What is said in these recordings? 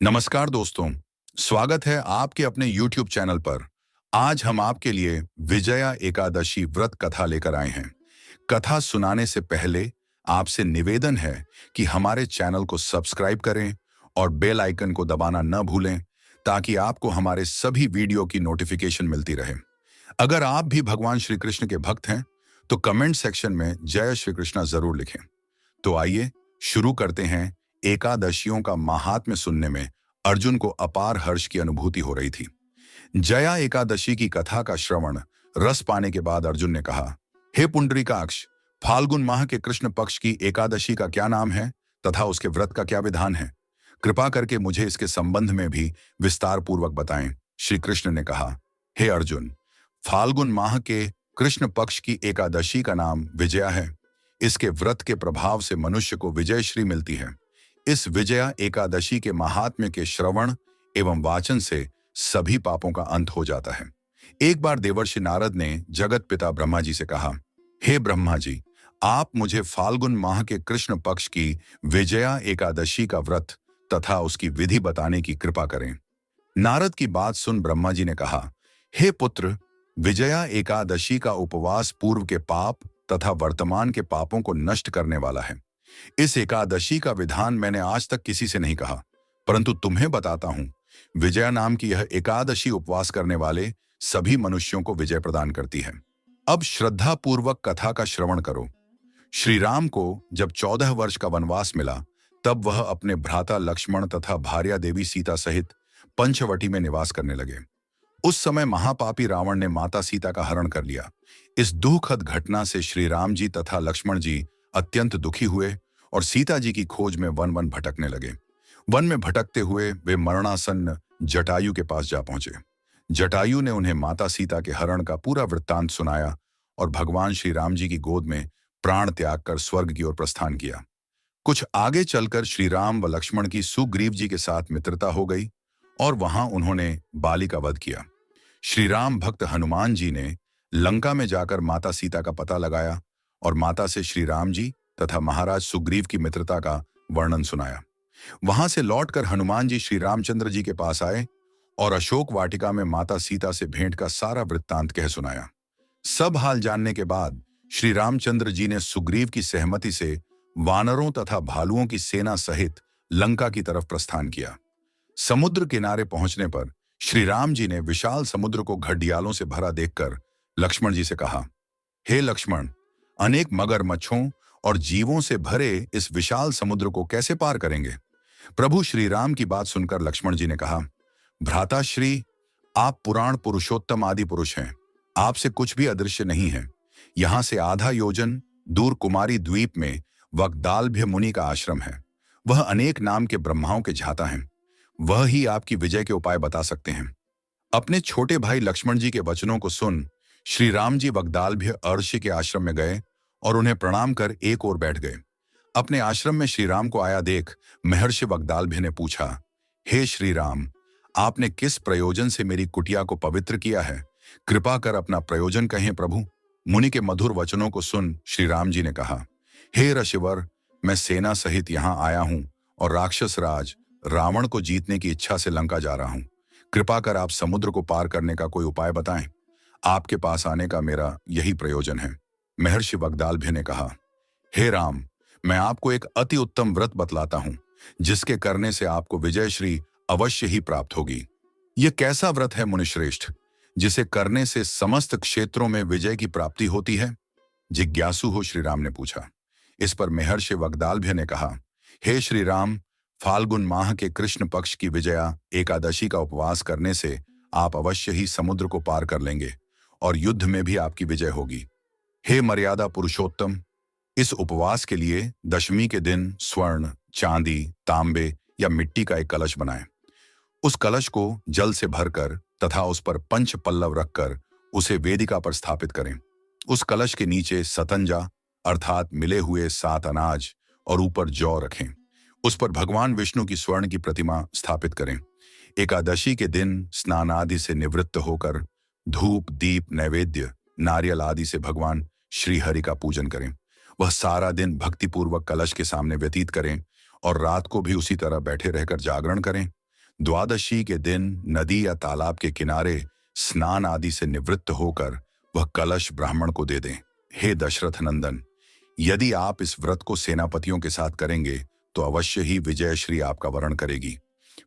नमस्कार दोस्तों, स्वागत है आपके अपने YouTube चैनल पर। आज हम आपके लिए विजया एकादशी व्रत कथा लेकर आए हैं। कथा सुनाने से पहले आपसे निवेदन है कि हमारे चैनल को सब्सक्राइब करें और बेल आइकन को दबाना न भूलें ताकि आपको हमारे सभी वीडियो की नोटिफिकेशन मिलती रहे। अगर आप भी भगवान श्री कृष्ण के भक्त हैं तो कमेंट सेक्शन में जय श्री कृष्णा जरूर लिखें। तो आइए शुरू करते हैं। एकादशियों का महात्म्य सुनने में अर्जुन को अपार हर्ष की अनुभूति हो रही थी। जया एकादशी की कथा का श्रवण रस पाने के बाद अर्जुन ने कहा, हे पुंडरीकाक्ष, फाल्गुन माह के कृष्ण पक्ष की एकादशी का क्या नाम है तथा उसके व्रत का क्या विधान है? कृपा करके मुझे इसके संबंध में भी विस्तार पूर्वक बताएं। श्री कृष्ण ने कहा, हे अर्जुन, फाल्गुन माह के कृष्ण पक्ष की एकादशी का नाम विजया है। इसके व्रत के प्रभाव से मनुष्य को विजयश्री मिलती है। इस विजया एकादशी के महात्म्य के श्रवण एवं वाचन से सभी पापों का अंत हो जाता है। एक बार देवर्षि नारद ने जगत पिता ब्रह्मा जी से कहा, हे ब्रह्मा जी, आप मुझे फाल्गुन माह के कृष्ण पक्ष की विजया एकादशी का व्रत तथा उसकी विधि बताने की कृपा करें। नारद की बात सुन ब्रह्मा जी ने कहा, हे पुत्र, विजया एकादशी का उपवास पूर्व के पाप तथा वर्तमान के पापों को नष्ट करने वाला है। इस एकादशी का विधान मैंने आज तक किसी से नहीं कहा, परंतु तुम्हें बताता हूं। विजया नाम की यह एकादशी उपवास करने वाले सभी मनुष्यों को विजय प्रदान करती है। अब श्रद्धा पूर्वक कथा का श्रवण करो। श्री राम को जब 14 वर्ष का वनवास मिला, तब वह अपने भ्राता लक्ष्मण तथा भार्या देवी सीता सहित पंचवटी में निवास करने लगे। उस समय महापापी रावण ने माता सीता का हरण कर लिया। इस दुखद घटना से श्री राम जी तथा लक्ष्मण जी अत्यंत दुखी हुए और सीता जी की खोज में वन वन भटकने लगे। वन में भटकते हुए वे मरणासन्न जटायु के पास जा पहुंचे। जटायु ने उन्हें माता सीता के हरण का पूरा वृत्तांत सुनाया और भगवान श्री राम जी की गोद में प्राण त्याग कर स्वर्ग की ओर प्रस्थान किया। कुछ आगे चलकर श्री राम व लक्ष्मण की सुग्रीव जी के साथ मित्रता हो गई और वहां उन्होंने बाली का वध किया। श्री राम भक्त हनुमान जी ने लंका में जाकर माता सीता का पता लगाया और माता से श्री राम जी तथा महाराज सुग्रीव की मित्रता का वर्णन सुनाया। वहां से लौटकर हनुमान जी श्री रामचंद्र जी के पास आए और अशोक वाटिका में माता सीता से भेंट का सारा वृत्तांत कह सुनाया। सब हाल जानने के बाद श्री रामचंद्र जी ने सुग्रीव की सहमति से वानरों तथा भालुओं की सेना सहित लंका की तरफ प्रस्थान किया। समुद्र किनारे पहुंचने पर श्री राम जी ने विशाल समुद्र को घड़ियालों से भरा देखकर लक्ष्मण जी से कहा, हे लक्ष्मण, अनेक मगरमच्छों और जीवों से भरे इस विशाल समुद्र को कैसे पार करेंगे? प्रभु श्री राम की बात सुनकर लक्ष्मण जी ने कहा, भ्राता श्री, आप पुराण पुरुषोत्तम आदि पुरुष हैं। आपसे कुछ भी अदृश्य नहीं है। यहां से आधा योजन दूर कुमारी द्वीप में वक्दालभ्य मुनि का आश्रम है। वह अनेक नाम के ब्रह्माओं के झाता हैं। वह ही आपकी विजय के उपाय बता सकते हैं। अपने छोटे भाई लक्ष्मण जी के वचनों को सुन श्री राम जी वक्दालभ्य अर्षि के आश्रम में गए और उन्हें प्रणाम कर एक ओर बैठ गए। अपने आश्रम में श्री राम को आया देख महर्षि वक्दालभ्य ने पूछा, हे श्री राम, आपने किस प्रयोजन से मेरी कुटिया को पवित्र किया है? कृपा कर अपना प्रयोजन कहें प्रभु। मुनि के मधुर वचनों को सुन श्री राम जी ने कहा, हे ऋषिवर, मैं सेना सहित यहाँ आया हूँ और राक्षस राज रावण को जीतने की इच्छा से लंका जा रहा हूँ। कृपा कर आप समुद्र को पार करने का कोई उपाय बताएं। आपके पास आने का मेरा यही प्रयोजन है। महर्षि वक्दालभ्य ने कहा, हे राम, मैं आपको एक अति उत्तम व्रत बतलाता हूं, जिसके करने से आपको विजयश्री अवश्य ही प्राप्त होगी। यह कैसा व्रत है मुनिश्रेष्ठ, जिसे करने से समस्त क्षेत्रों में विजय की प्राप्ति होती है? जिज्ञासु हो श्री राम ने पूछा। इस पर महर्षि वक्दालभ्य ने कहा, हे श्री राम, फाल्गुन माह के कृष्ण पक्ष की विजया एकादशी का उपवास करने से आप अवश्य ही समुद्र को पार कर लेंगे और युद्ध में भी आपकी विजय होगी। हे मर्यादा पुरुषोत्तम, इस उपवास के लिए दशमी के दिन स्वर्ण, चांदी, तांबे या मिट्टी का एक कलश बनाएं। उस कलश को जल से भरकर तथा उस पर पंच पल्लव रखकर उसे वेदिका पर स्थापित करें। उस कलश के नीचे सतंजा अर्थात मिले हुए 7 अनाज और ऊपर जौ रखें। उस पर भगवान विष्णु की स्वर्ण की प्रतिमा स्थापित करें। एकादशी के दिन स्नान आदि से निवृत्त होकर धूप, दीप, नैवेद्य, नारियल आदि से भगवान श्री हरि का पूजन करें। वह सारा दिन भक्तिपूर्वक कलश के सामने व्यतीत करें और रात को भी उसी तरह बैठे रहकर जागरण करें। द्वादशी के दिन नदी या तालाब के किनारे स्नान आदि से निवृत्त होकर वह कलश ब्राह्मण को दे दें। हे दशरथ नंदन, यदि आप इस व्रत को सेनापतियों के साथ करेंगे तो अवश्य ही विजयश्री आपका वरण करेगी।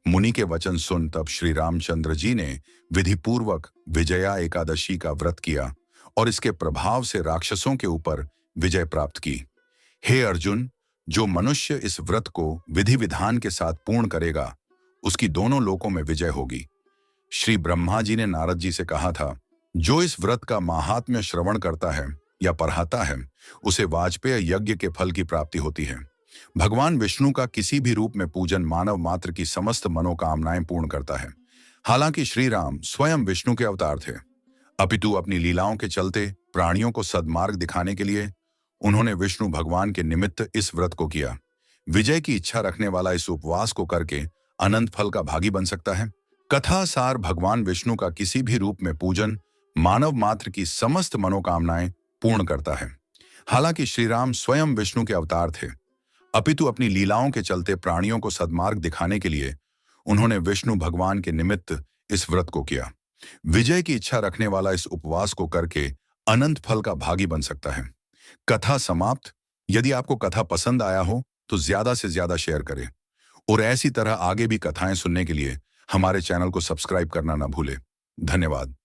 मुनि के वचन सुन तब श्री रामचंद्र जी ने विधिपूर्वक विजया एकादशी का व्रत किया और इसके प्रभाव से राक्षसों के ऊपर विजय प्राप्त की। हे अर्जुन, जो मनुष्य इस व्रत को विधि विधान के साथ पूर्ण करेगा उसकी दोनों लोकों में विजय होगी। श्री ब्रह्मा जी ने नारद जी से कहा था, जो इस व्रत का माहात्म्य श्रवण करता है या पढ़ाता है उसे वाजपेय यज्ञ के फल की प्राप्ति होती है। भगवान विष्णु का किसी भी रूप में पूजन मानव मात्र की समस्त मनोकामनाएं पूर्ण करता है। हालांकि श्री राम स्वयं विष्णु के अवतार थे, अपितु अपनी लीलाओं के चलते प्राणियों को सद्मार्ग दिखाने के लिए उन्होंने विष्णु भगवान के निमित्त इस व्रत को किया। विजय की इच्छा रखने वाला इस उपवास को करके अनंत फल का भागी बन सकता है। कथा सार, भगवान विष्णु का किसी भी रूप में पूजन मानव मात्र की समस्त मनोकामनाएं पूर्ण करता है। हालांकि श्री राम स्वयं विष्णु के अवतार थे, अपितु अपनी लीलाओं के चलते प्राणियों को सद्मार्ग दिखाने के लिए उन्होंने विष्णु भगवान के निमित्त इस व्रत को किया। विजय की इच्छा रखने वाला इस उपवास को करके अनंत फल का भागी बन सकता है। कथा समाप्त। यदि आपको कथा पसंद आया हो तो ज्यादा से ज्यादा शेयर करें और ऐसी तरह आगे भी कथाएं सुनने के लिए हमारे चैनल को सब्सक्राइब करना ना भूलें। धन्यवाद।